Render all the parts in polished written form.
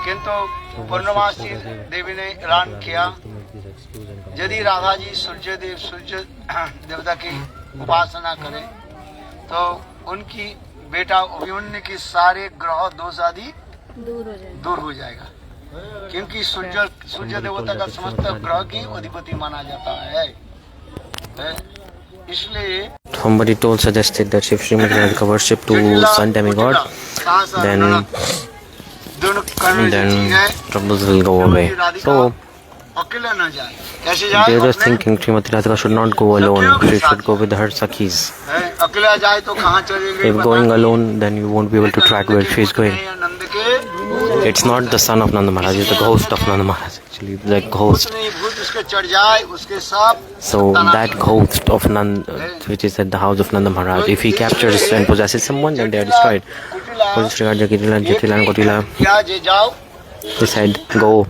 किंतु पूर्णमासी देवी ने ऐलान किया यदि राधा जी सूर्य देवता की उपासना करें तो उनकी बेटा अभिमन्यु की सारे ग्रह दोष आदि दूर हो जाएगा, क्योंकि सूर्य देवता का समस्त ग्रह की अधिपति माना जाता है। इसलिए somebody suggested that if Srimati Radhika worship to sun demigod, then troubles will go away. So they were just thinking Srimati Radhika should not go alone, she should go with her sakhis. If going alone, then you won't be able to track where she is going. It's not the son of Nanda Maharaj, it's the ghost of Nanda Maharaj, actually, the ghost. So that ghost of Nanda, which is at the house of Nanda Maharaj, if he captures and possesses someone, then they are destroyed. He said, go.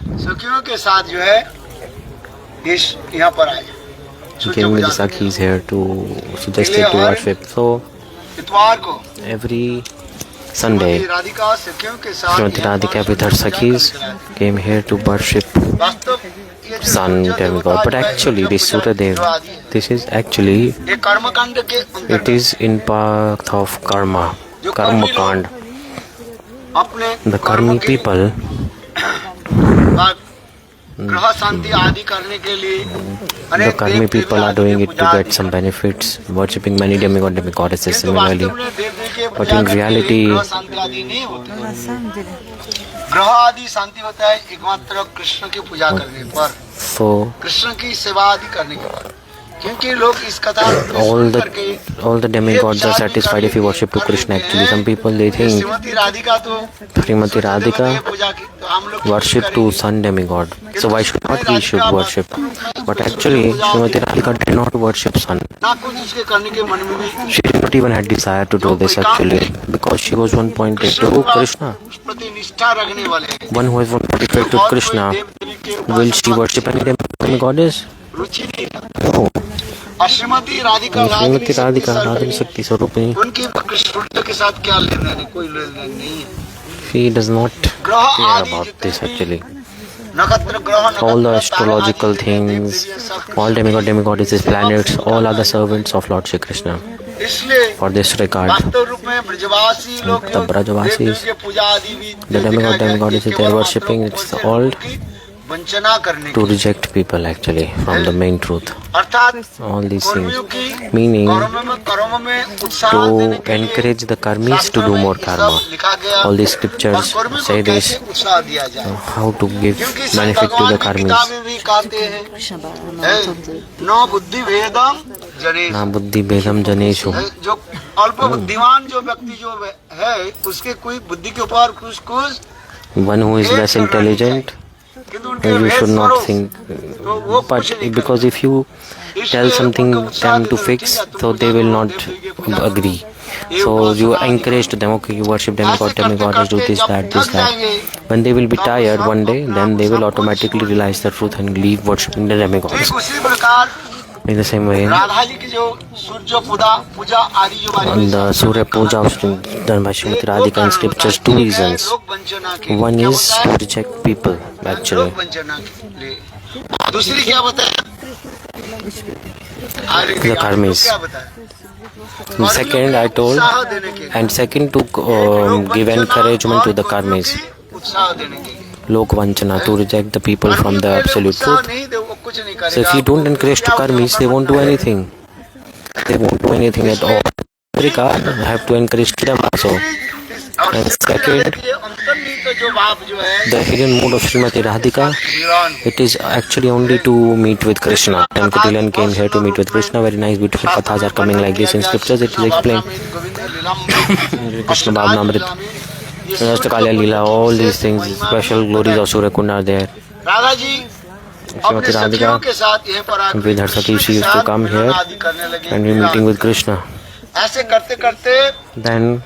सखियों के साथ जो है इस यहाँ पर आए। He came with the sakhis here to suggest it to worship. So इतवार को every Sunday, Srimati Radhika with her sakhis came here to worship sun demigod. But actually, this Suradev, this is actually, it is in path of karma, karma kand. The karmi people, the karmi people are doing it to get some benefits, worshipping many demigoddesses similarly. But in reality, ग्रह आदि शांति होता है एकमात्र कृष्ण की पूजा करने पर, कृष्ण की सेवा आदि करने के बाद, क्योंकि लोग इस कथा all the demigods are satisfied if you worship to Krishna. Actually, some people they think Srimati Radhika worship to sun demigod, so why should not we should worship? But actually, Srimati Radhika did not worship sun. She did not even had desire to do this actually, because she was one pointed to Krishna. One who is one pointed to Krishna, will she worship any demigoddess? No. Shrimati Radhika Radhika शक्ति स्वरूपिणी, उनकी के साथ क्या लेना है, कोई लेना नहीं है। She does not care about this actually. All the astrological things, all demigoddesses, planets, all are the servants of Lord Shri Krishna. For this regard, the Brajavasis, the demigoddesses they are worshipping, it's all to reject people actually from the main truth. All these things, meaning to encourage the karmis to do more karma. All these scriptures say this, how to give benefit to the karmis. Na buddhi vedam janeshu. जो अल्प बुद्धिमान जो व्यक्ति जो है उसके कोई बुद्धि के ऊपर कुछ one who is less intelligent, you should not think, but because if you tell something them to fix, so they will not agree. So you encourage to them, okay, you worship demigods, do this, that. When they will be tired one day, then they will automatically realize the truth and leave worshipping the demigods. In the same way, on the Surya Puja done by Srimati Radhika in scriptures, two reasons. One is to reject people, actually. The karmis. Second, I told, and second to give encouragement to the karmis. Lokvanchana, to reject the people from the absolute truth. So if you don't encourage to karmis, they won't do anything. They won't do anything at all. I have to encourage them also. And second, the hidden mood of Srimati Radhika, it is actually only to meet with Krishna. And Kutilan came here to meet with Krishna. Very nice, beautiful kathas are coming like this in scriptures. It is explained. Krishna Bhavnamrit, Kalya Leela, all these things, special glories of Surya Kund are there. Srimati Radhika, with her Sati, she used to come here and be meeting with Krishna. Then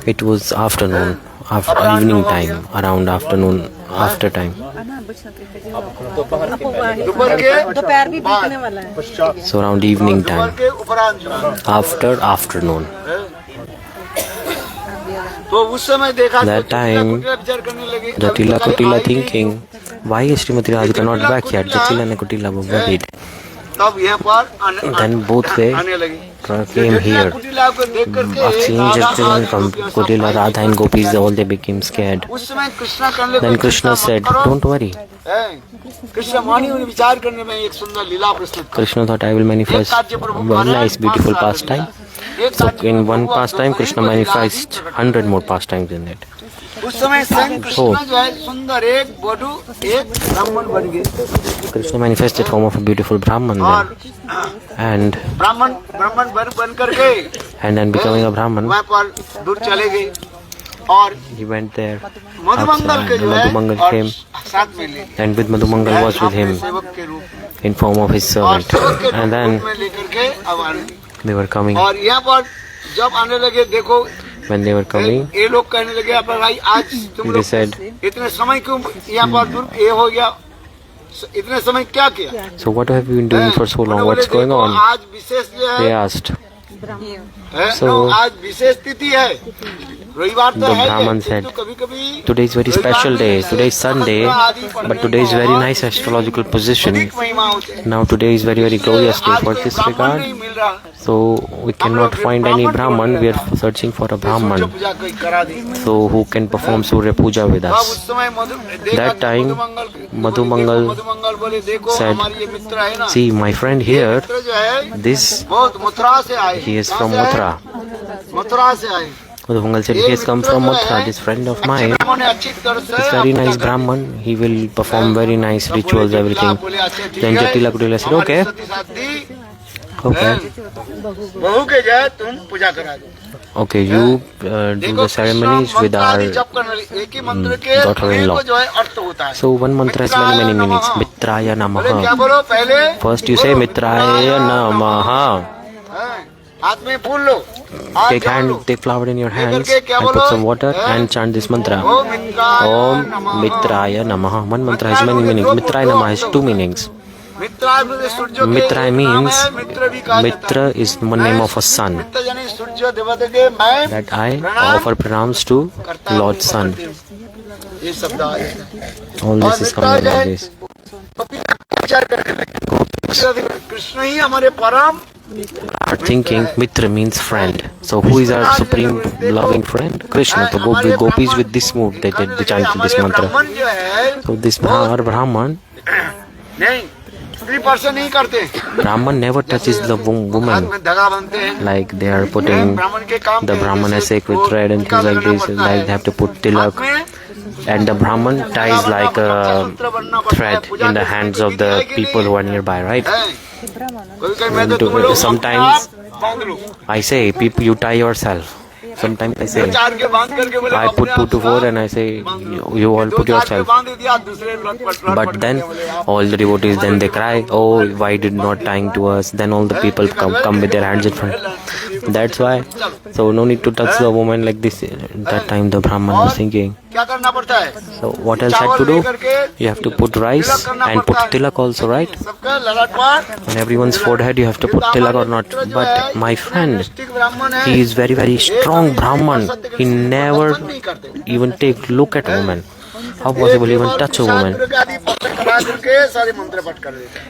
it was afternoon, evening time, around afternoon, after time. दोपहर भी बीतने वाला है. So around evening time, के उपरांत जो है, after afternoon, तो उस समय देखा that time विचार करने लगे. Jatila Kutila thinking, why is Srimati Radhika not back yet? Jatila and Kutila were worried. तब यहाँ पर Then both they आने लगी. came here. कुटिला को देख करके Seeing Jatila come, Kutila, Radha and gopis, all they became scared. उस समय कृष्णा करने Then Krishna said, don't worry. Krishna मानी उन्हें विचार करने में एक सुंदर लीला प्रस्तुत कर. Krishna thought I will manifest one nice beautiful pastime. So in one pastime, Krishna manifests 100 more pastimes in it. उस समय स्वयं कृष्ण जो है सुंदर एक वधु एक ब्राह्मण बन गए. Krishna manifested form of a beautiful Brahman then. And ब्राह्मण बन करके then becoming a Brahman, वहाँ पर दूर चले गए और he went there. मधुमंगल के जो है Madhumangal और came, साथ में ले गए. and with Madhumangal was with him सेवक के रूप in form of his और servant. सेवक के And then रूप में लेकर के अब आने लगे. they were coming. और यहाँ पर जब आने लगे देखो When they were coming, ये लोग कहने लगे अब भाई आज तुम they लोग said, इतने समय क्यों यहाँ पर दूर ये हो गया, इतने समय क्या किया. so what have you been doing for so long? What's going on? आज विशेष जो They है asked. तो आज विशेष तिथि है, रविवार तो The है Brahman ये, said, तो कभी कभी today is very special day. Today is Sunday, but today is very nice astrological position. महिमा होते हैं. Now today is very glorious day. For this regard, नहीं मिल रहा, so we cannot find any Brahman. We are searching for a Brahman. पूजा कोई करा दी. So who can perform Surya Puja with अब us? उस समय That time, Madhumangal मधुमंगल बोले देखो said, हमारी ये मित्र है ना, see my friend here, मित्र जो है this, बहुत मथुरा से आए. he is from Mathura. Mathura से आए. Madhumangal said, he has come from Mathura. This friend of mine उन्होंने अच्छी तरह से is very nice Brahman. He will perform very nice rituals, everything. Then Jatila Kutila said, okay, okay, बहू के जाए तुम पूजा करा दो. okay, you do the ceremonies with our जप करने लगे. एक ही मंत्र के daughter-in-law. को जो है अर्थ होता है. So one mantra has many meanings. Mitraya क्या Namaha. बोलो पहले First you say Mitraya Namaha. हाथ में फूल लो, हाथ Take जोड़ लो. hand, take flower in your hands and put some water and chant this mantra. Om Mitraya Namaha. One mantra has many meanings. Mitraya Namaha has two meanings. Mitra means Mitra is one name of a sun. That I offer pranams to Lord Sun. All this is coming like this. Krishna ही हमारे परम. Our thinking Mitra means friend. So who is our supreme loving friend? Krishna. So gopis with this mood they chanted this mantra. So this our Brahman. नहीं स्त्री पर से नहीं करते. Brahman never touches the woman. धागा बनते हैं. Like they are putting the Brahman has sacred thread and things like this. Like they have to put tilak. And the Brahman ties like a thread in the hands of the people who are nearby, right? Sometimes I say, people, you tie yourself. Sometimes I say, I put 2 to 4 and I say, you all put yourself. But then all the devotees, then they cry, oh, why did not tying to us? Then all the people come with their hands in front. That's why. So no need to touch the woman like this. That time the Brahman was thinking. So what else had to do? You have to put rice and put tilak also, right? On everyone's forehead you have to put tilak or not. But my friend, he is very strong Brahman. He never even take look at woman. How possible even touch a woman?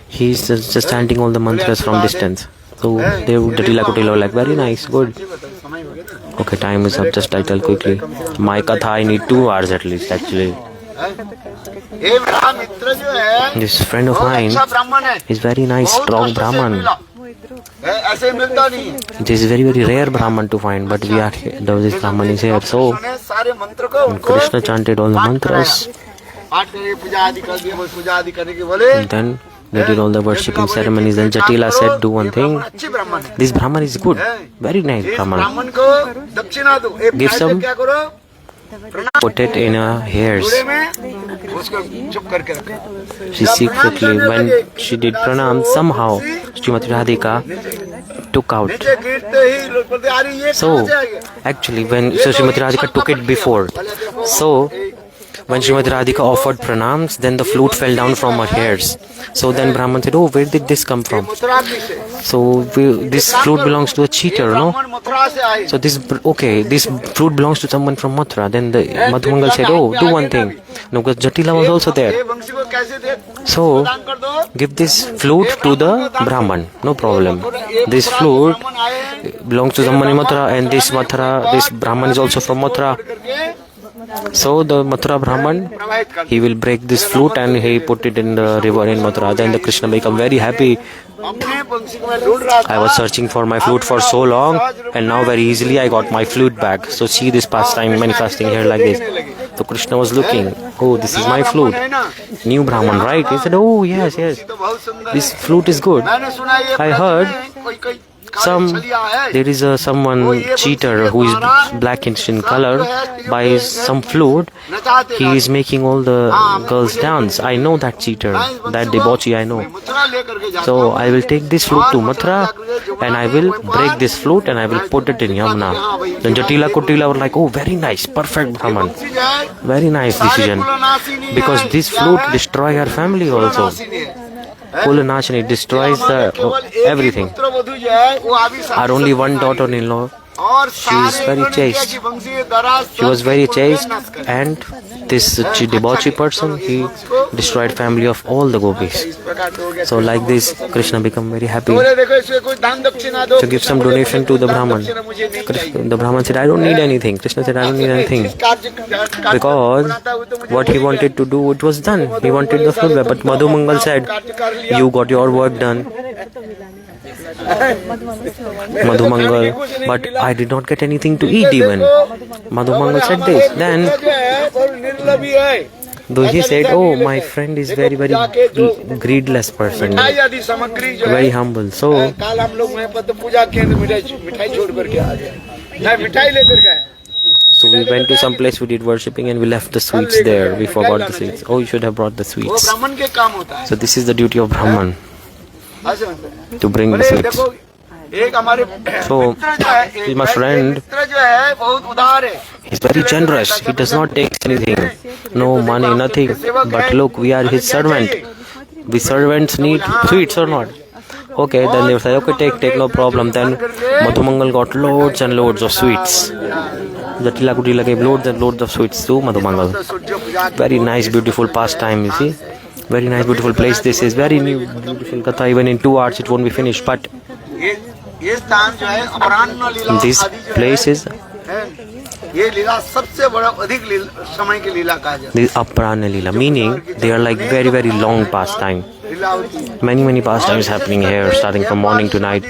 He is just chanting all the mantras from distance. So they would Kutila like very nice, good. Okay, time is up. Just I tell quickly. My katha I need 2 hours at least actually. This friend of mine is very nice, strong Brahman. This is very rare Brahman to find, but we are here. This Brahman is here. So Krishna chanted all the mantras. And then they did all the worshipping ceremonies. Then Jatila said, do one thing. This Brahman is good. Very nice Brahman. Give some, put it in her hairs. She secretly, when she did pranam, somehow Srimati Radhika took out. So actually when Srimati Radhika took it before, so when Srimati Radhika offered pranams, then the flute fell down from her hairs. So then Brahman said, "Oh, where did this come from?" So this flute belongs to a cheater, no? So this flute belongs to someone from Mathura. Then the Madhumangal said, "Oh, do one thing." No, because Jatila was also there. So give this flute to the Brahman, no problem. This flute belongs to someone in Mathura, and this Brahman is also from Mathura. So the Mathura Brahman, he will break this flute and he put it in the river in Mathura. Then the Krishna become very happy. I was searching for my flute for so long, and now very easily I got my flute back. So see this pastime manifesting here like this. So Krishna was looking, "Oh, this is my flute." New Brahman, right? He said, "Oh, yes. This flute is good. I heard there is someone cheater who is blackish in color. By some flute, he is making all the girls dance. I know that cheater, that debauchee I know. So I will take this flute to Mathura and I will break this flute and I will put it in Yamuna." Then Jatila Kutila were like, "Oh, very nice, perfect Brahman. Very nice decision. Because this flute destroy her family also. Kulanashini destroys everything. Our only one daughter-in-law, she is very chaste. She was very chaste, and this debauchee person, he destroyed family of all the gopis. So like this, Krishna become very happy to give some donation to the Brahman. The Brahman said, "I don't need anything." Krishna said, "I don't need anything." Because what he wanted to do, it was done. He wanted the flute, but Madhumangal said, "You got your work done." Madhumangal, "But I did not get anything to eat even." Madhumangal said this. Then though he said, "Oh, my friend is very greedless person, very humble." So we went to some place, we did worshipping and we left the sweets there. We forgot the sweets. Oh, you should have brought the sweets. So this is the duty of Brahman, to bring the sweets. So my friend, he's very generous. He does not take anything, no money, nothing. But look, we are his servant. We servants need sweets or not? Okay, then they say, "Okay, take, no problem." Then Madhumangal got loads and loads of sweets. Jatila Kutila gave loads and loads of sweets to Madhumangal. Very nice, beautiful pastime, you see. Very nice, beautiful place. This is very new, beautiful katha. Even in 2 hours it won't be finished. But this place is this Aparana Leela, meaning they are like very long pastime. Many pastimes happening here, starting from morning to night.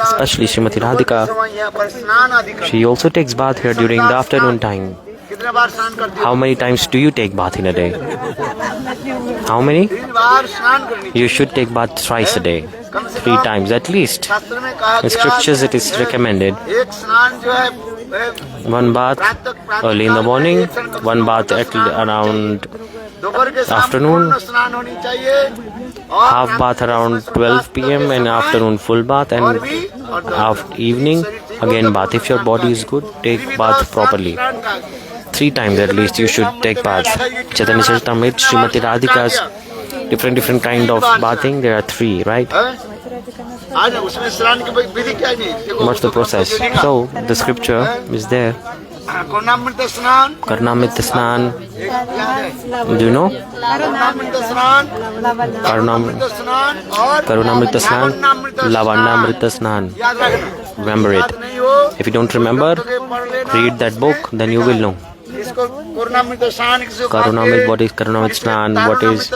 Especially Srimati Radhika, she also takes bath here during the afternoon time. How many times do you take bath in a day? How many? You should take bath thrice a day, 3 times at least. In scriptures it is recommended. 1 bath early in the morning, 1 bath at around afternoon, half bath around 12 p.m. and afternoon full bath, and after evening again bath. If your body is good, take bath properly. 3 times at least you should take bath. Chaitanya Charitamrita, Srimati Radhika's different kind of bathing, there are 3, right? What's the process? So the scripture is there. Karnamrita Snan. Do you know? Karunamrita Snan, Lavannamrita Snan. Remember it. If you don't remember, read that book, then you will know. Karunamrit, what is Karunamrit Snan, what is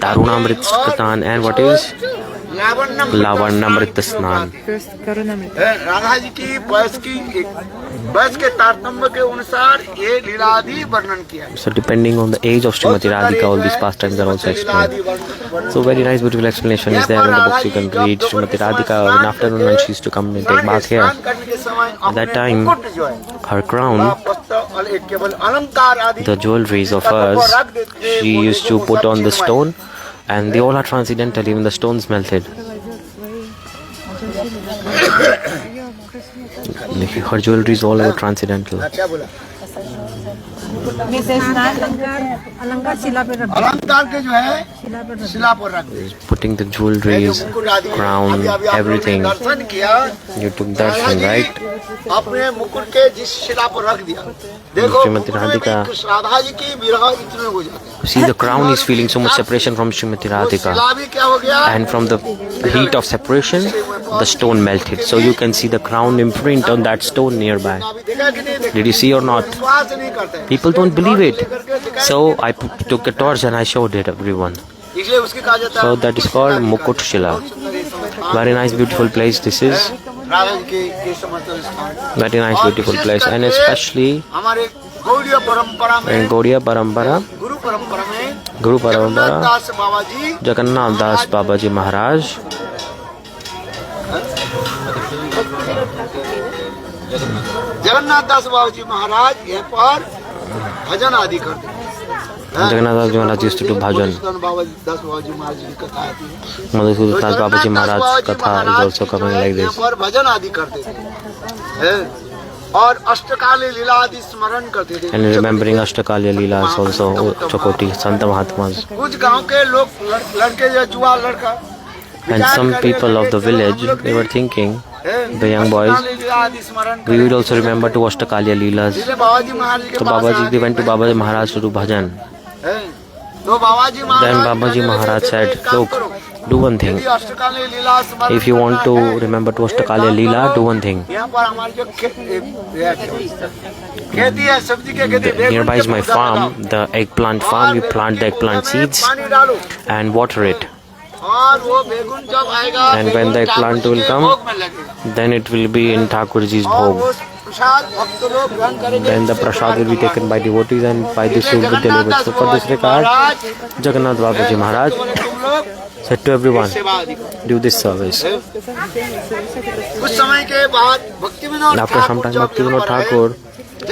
Tarunamrit Snan, and what is Lavannamrit Snan. Radha ji की वयस के तारतम्य के अनुसार ये लीलादि वर्णन किया है. So depending on the age of Srimati Radhika, all these pastimes are also explained. So very nice, beautiful explanation is there in the books you can read. Srimati Radhika in afternoon when she used to come and take bath here. At that time, her crown, the jewelries of hers, she used to put on the stone, and they all are transcendental, even the stones melted. Her jewelry is all over transcendental. अलंकार शिला पे रख दो। अलंकार के जो है शिला पर रख दे। Putting the jewelries, crown, everything. दर्शन किया, You took darshan, right? अपने मुकुट के जिस शिला पर रख दिया। देखो श्रीमती राधिका. राधा जी की विरह इतने हो जाते हैं। See, the crown is feeling so much separation from Srimati Radhika. शिला भी क्या हो गया? And from the heat of separation, the stone melted. So you can see the crown imprint on that stone nearby. Did you see or not? विश्वास नहीं करते। People don't believe it. So I took a torch and I showed it everyone. इसलिए उसकी कहा जाता है। So that is called Mukut Shila. Very nice, beautiful place this is. Radha ji के समर्थन स्थान। Very nice, beautiful place. And especially हमारे गौड़ीय परंपरा में, in Gaudiya Parampara, गुरु परंपरा में, Guru Parampara, दास बाबा जी, Jagannath Das Babaji Maharaj, Jagannath दास बाबा जी महाराज यहाँ पर भजन आदि करते हैं। Jagannath Das Maharaj used to do bhajan. बाबा दास बाबा जी महाराज की कथा आती है। Madhusudan Das Babaji Maharaj Katha is also coming like यहाँ this. पर भजन आदि करते थे और अष्टकाली लीला आदि स्मरण करते थे। And remembering Ashtakalya Leelas also, Chakoti, Santa Mahatmas. कुछ गांव के लोग लड़के जो जुआ लड़का And some people of the village, they were thinking, the young boys, we will also remember to Ashtakalya Leelas. So Babaji, they went to Babaji Maharaj to do bhajan. Then Babaji Maharaj said, look, do one thing. If you want to remember to Ashtakalya Leela, do one thing. Nearby is my farm, the eggplant farm. You plant the eggplant seeds and water it. And when the eggplant will come, then it will be in Thakurji's bhog. Then the prasad will be taken by devotees and by this will be delivered. So for this regard, Jagannath Babaji Maharaj said to everyone, do this service. After some time, Bhaktivinoda Thakur,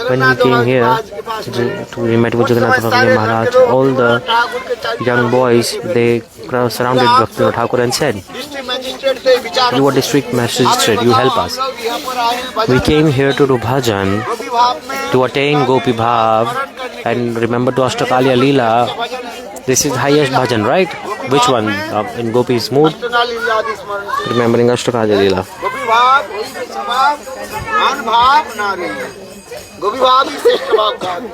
when he came here, he met with Jagannath Babaji Maharaj. All the young boys, they surrounded Bhaktivinoda Thakur and said, you are district magistrate, you help us. We came here to do bhajan, to attain Gopi Bhav and remember to Ashtakalya Leela. This is highest bhajan, right? Which one? In Gopi's mood? Remembering Ashtakalya Leela.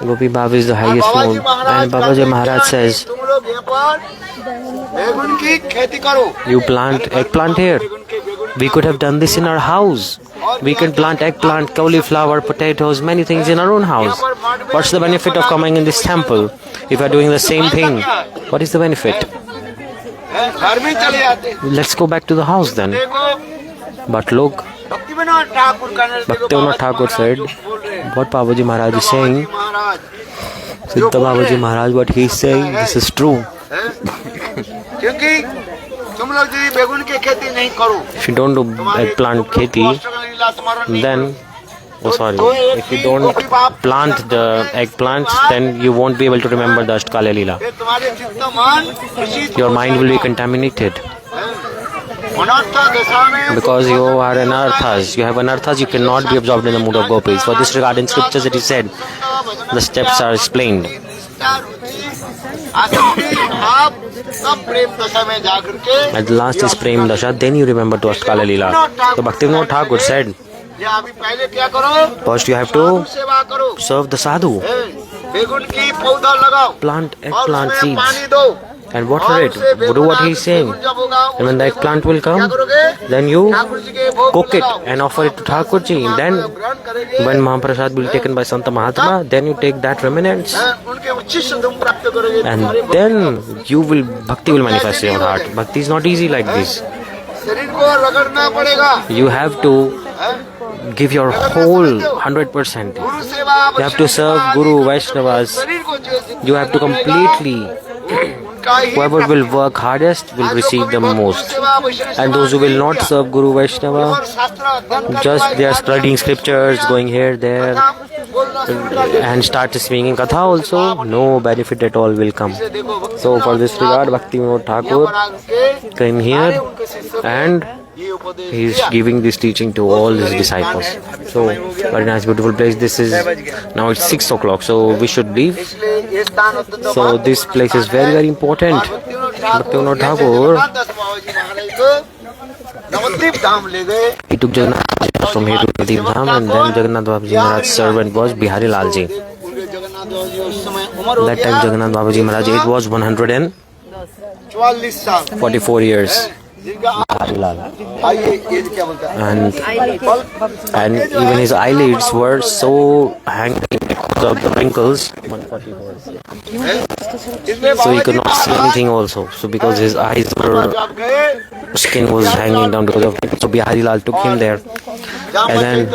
Gopi Bhav is the highest mood. And Babaji Maharaj says, you plant eggplant here. We could have done this in our house. We can plant eggplant, cauliflower, potatoes, many things in our own house. What's the benefit of coming in this temple if we are doing the same thing? What is the benefit? Let's go back to the house then. But look, Bhaktivinoda Thakur said, what Babaji Maharaj is saying, Siddha Babaji Maharaj, what he is saying, this is true. If you don't do eggplant kheti, then, if you don't plant the eggplants, then you won't be able to remember the Ashtakalya Leela. Your mind will be contaminated. Because you are anarthas. You have anarthas, you cannot be absorbed in the mood of gopis. For this regard, in scriptures it is said, the steps are explained. At the last is Prem Dasha, then you remember to Ashtakalya Leela. So Bhaktivinoda Thakur said, first you have to serve the sadhu. Plant eggplant seeds and water it. Do what he is saying. And when the eggplant will come, then you cook it and offer it to Thakurji. Then when Mahaprasad will be taken by Santa Mahatma, then you take that remnants. And then you will, bhakti will manifest in your heart. Bhakti is not easy like this. You have to give your whole 100%. You have to serve Guru, Vaishnavas. You have to completely, whoever will work hardest will receive the most. And those who will not serve Guru, Vaishnava, just they are studying scriptures, going here, there, and start speaking Katha also, no benefit at all will come. So for this regard, Bhaktivinoda Thakur came here and ये उपदेश he is दिया। giving this teaching to all his disciples. So very nice, beautiful place. This is now it's 6 o'clock, so we should leave. इसलिए ये स्थान अत्यंत So this place is very very important. Bhaktivinoda Thakur, Nabadwip धाम ले गए। he took Jagannath from here to Navadvip Dham, and then Jagannath Babaji Maharaj's servant was Bihari Lal Ji. Jagannath बाबू जी उस समय उम्र हो That time Jagannath Babaji Maharaj age was 44 साल। 144 years. जिनका Bihari Lal. आइए as क्या बोलता है? And even his eyelids were so hanging because of the wrinkles. 144. So he could not see anything also. So because his eyes were, skin was hanging down because of it. So Bihari Lal took him there. And then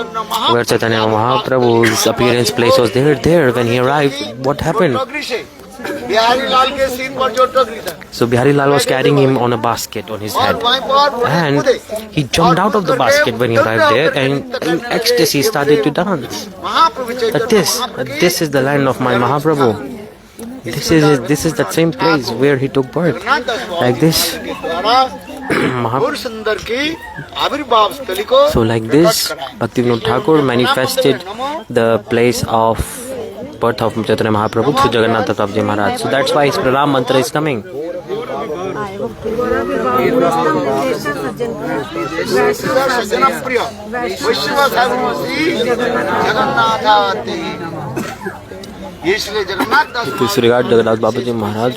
where Chaitanya Mahaprabhu's appearance place was there when he arrived, what happened? Bihari लाल के scene पर जो टोकरी था So Bihari Lal was carrying him on a basket on his head. And he jumped out of the basket when he arrived there, and in ecstasy he started to dance. That this is the land of my Mahaprabhu. This is that same place where he took birth. Like this. So like this, Bhaktivinoda Thakur manifested the place of birth of Chaitanya Mahaprabhu through Jagannath Babaji Maharaj. So that's why his Pranam mantra is coming. Please regard Jagannath Babaji Maharaj.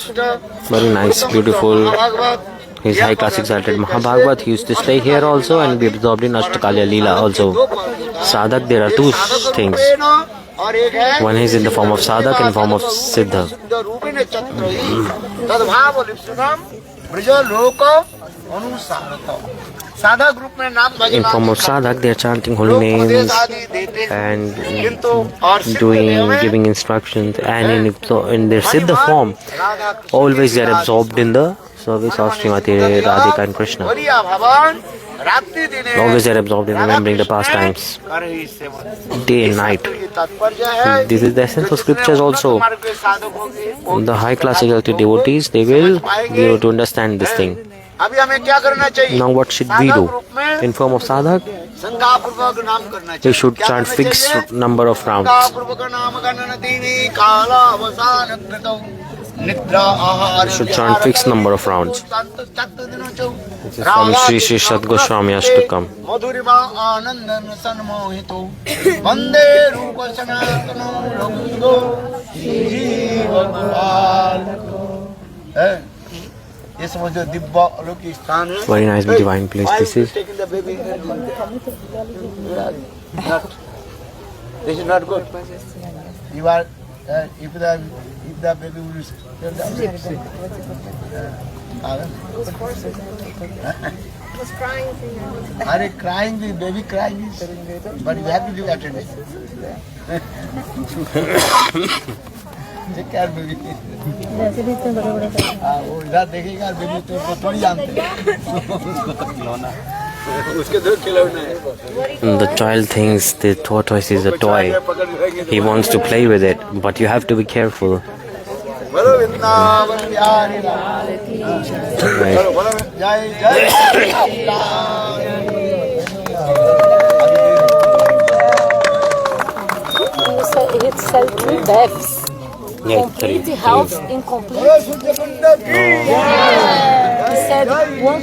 Very nice, beautiful. His high class exalted Mahabhagavat. He used to stay here also and be absorbed in Ashtakalya Leela also. Sadhak, there are two things. One is in the form of sadhak and form of siddha. In form of sadhak, they are chanting holy names and giving instructions. And in their siddha form, always they are absorbed in the service of Srimati Radhika and Krishna. Always they are absorbed in remembering the pastimes, day and night. This is the essence of scriptures also. The high class exalted devotees, they will be able to understand this thing. Now what should we do? In form of sadhak, we should chant fixed number of rounds. We should chant fixed number of rounds. This is from Sri Sri Sat Goswami Ashtakam. Very nice divine place this is. This is not good. You are, if the baby will was crying. Are crying, the baby crying, but you have to give attendance. Take care, baby. वो इधर देखेगा baby तो थोड़ी जानते उसके दो खिलौने हैं. The child thinks the tortoise is a toy. He wants to play with it, but you have to be careful. बोलो वृंदावन बिहारी लाल की जय. बोलो जय जय. It's said 3 deaths. Yeah, Complete health, incomplete. He said one